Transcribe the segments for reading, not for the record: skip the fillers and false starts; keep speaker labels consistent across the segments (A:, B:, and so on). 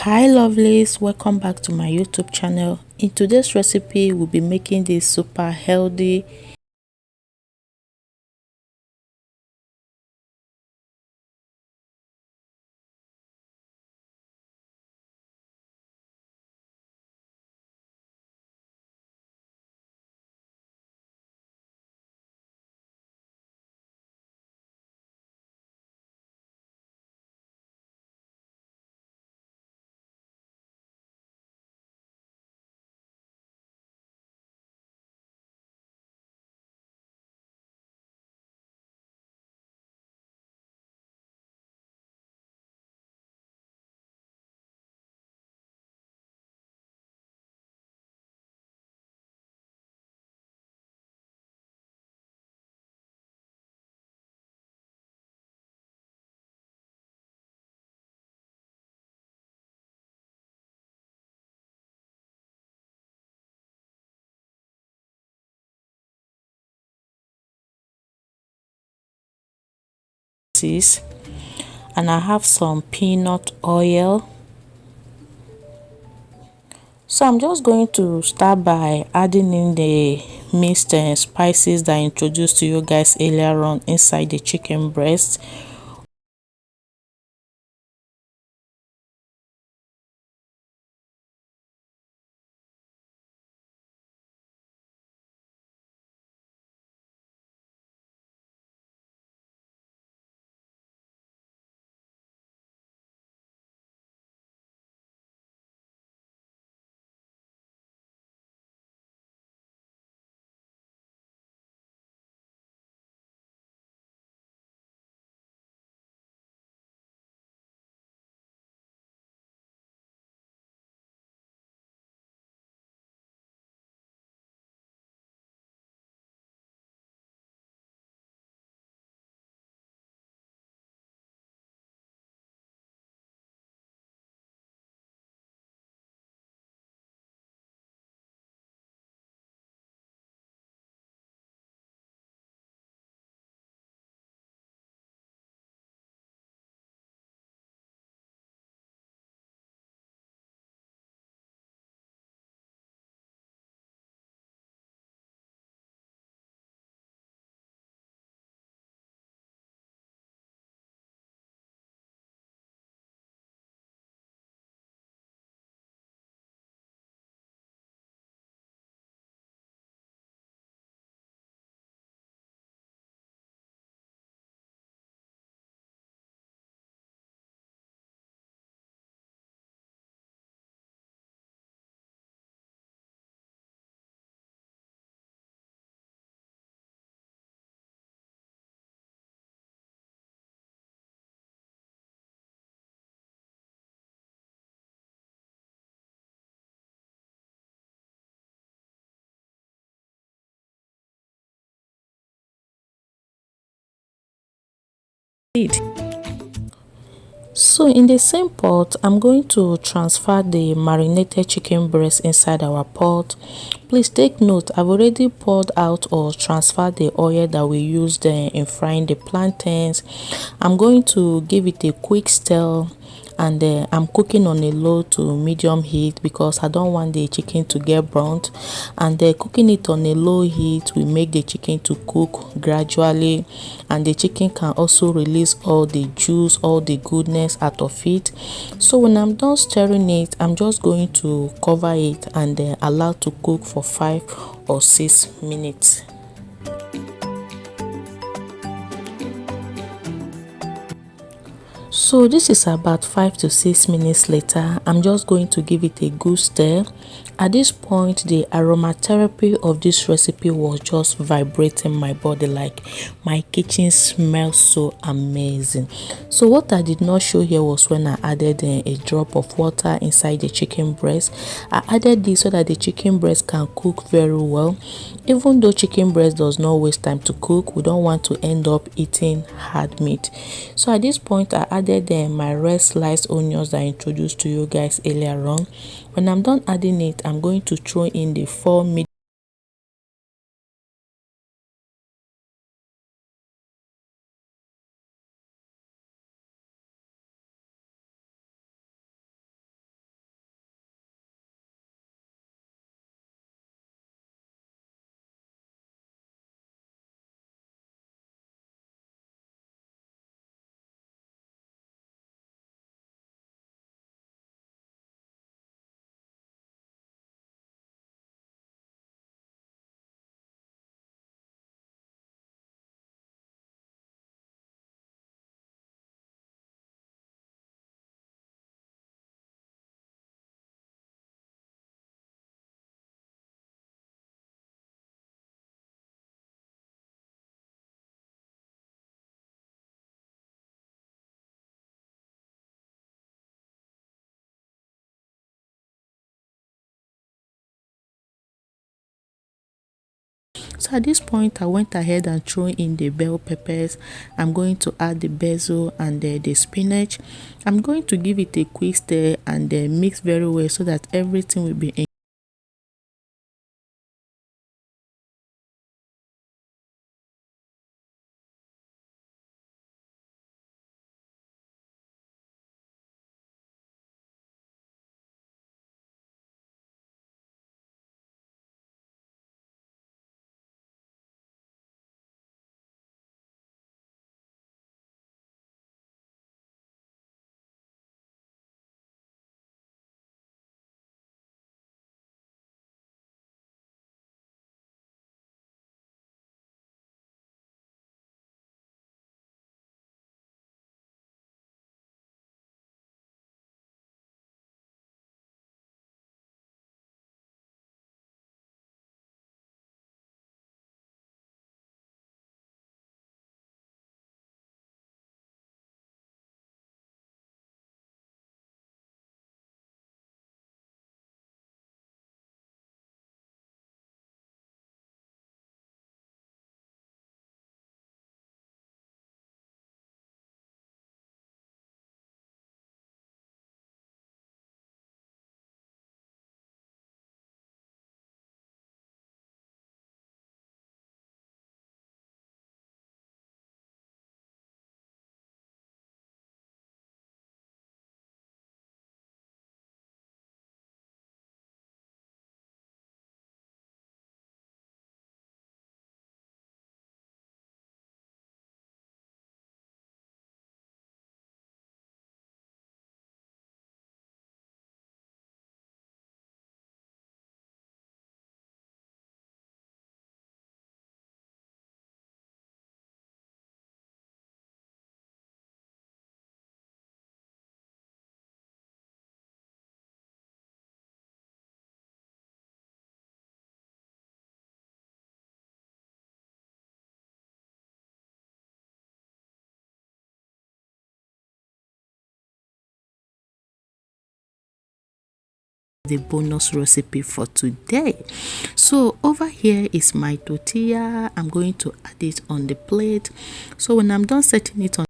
A: Hi lovelies, welcome back to my YouTube channel. In today's recipe we'll be making this super healthy cheese, and I have some peanut oil. So I'm just going to start by adding in the mixed spices that I introduced to you guys earlier on inside the chicken breast. So in the same pot, I'm going to transfer the marinated chicken breast inside our pot. Please take note, I've already poured out or transferred the oil that we used in frying the plantains. I'm going to give it a quick stir, and I'm cooking on a low to medium heat because I don't want the chicken to get burnt, and cooking it on a low heat will make the chicken to cook gradually, and the chicken can also release all the juice, all the goodness out of it. So when I'm done stirring it, I'm just going to cover it and allow to cook for 5 or 6 minutes. So this is about 5 to 6 minutes later. I'm just going to give it a good stir. At this point, the aromatherapy of this recipe was just vibrating my body, like my kitchen smells so amazing. So what I did not show here was when I added a drop of water inside the chicken breast. I added this so that the chicken breast can cook very well. Even though chicken breast does not waste time to cook, we don't want to end up eating hard meat. So at this point, I added my red sliced onions that I introduced to you guys earlier on. When I'm done adding it, I'm going to throw in the 4 medium So at this point, I went ahead and threw in the bell peppers. I'm going to add the basil and the spinach. I'm going to give it a quick stir and mix very well so that everything will be in the bonus recipe for today. So over here is my tortilla. I'm going to add it on the plate. So when I'm done setting it on,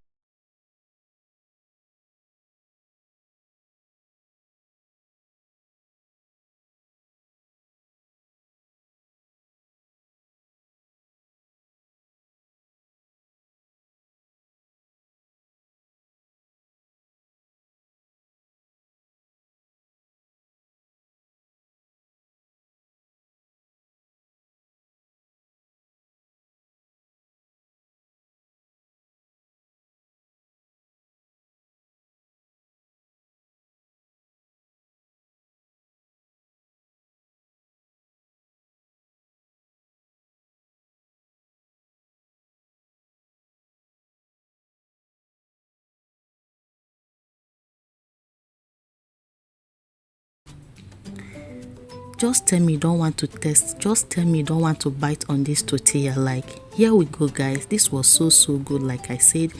A: just tell me you don't want to taste, just tell me you don't want to bite on this tortilla. Like, here we go guys, this was so good like I said.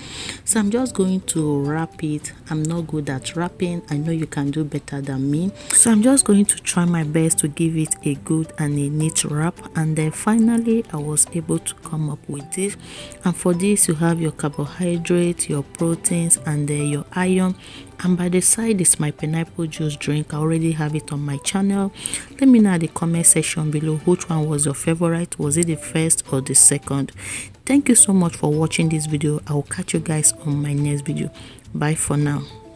A: So I'm just going to wrap it. I'm not good at wrapping, I know you can do better than me, so I'm just going to try my best to give it a good and a neat wrap. And then finally I was able to come up with this. And for this you have your carbohydrates, your proteins, and your iron. And by the side is my pineapple juice drink. I already have it on my channel. Let me know in the comment section below which one was your favorite. Was it the first or the second? Thank you so much for watching this video. I will catch you guys on my next video. Bye for now.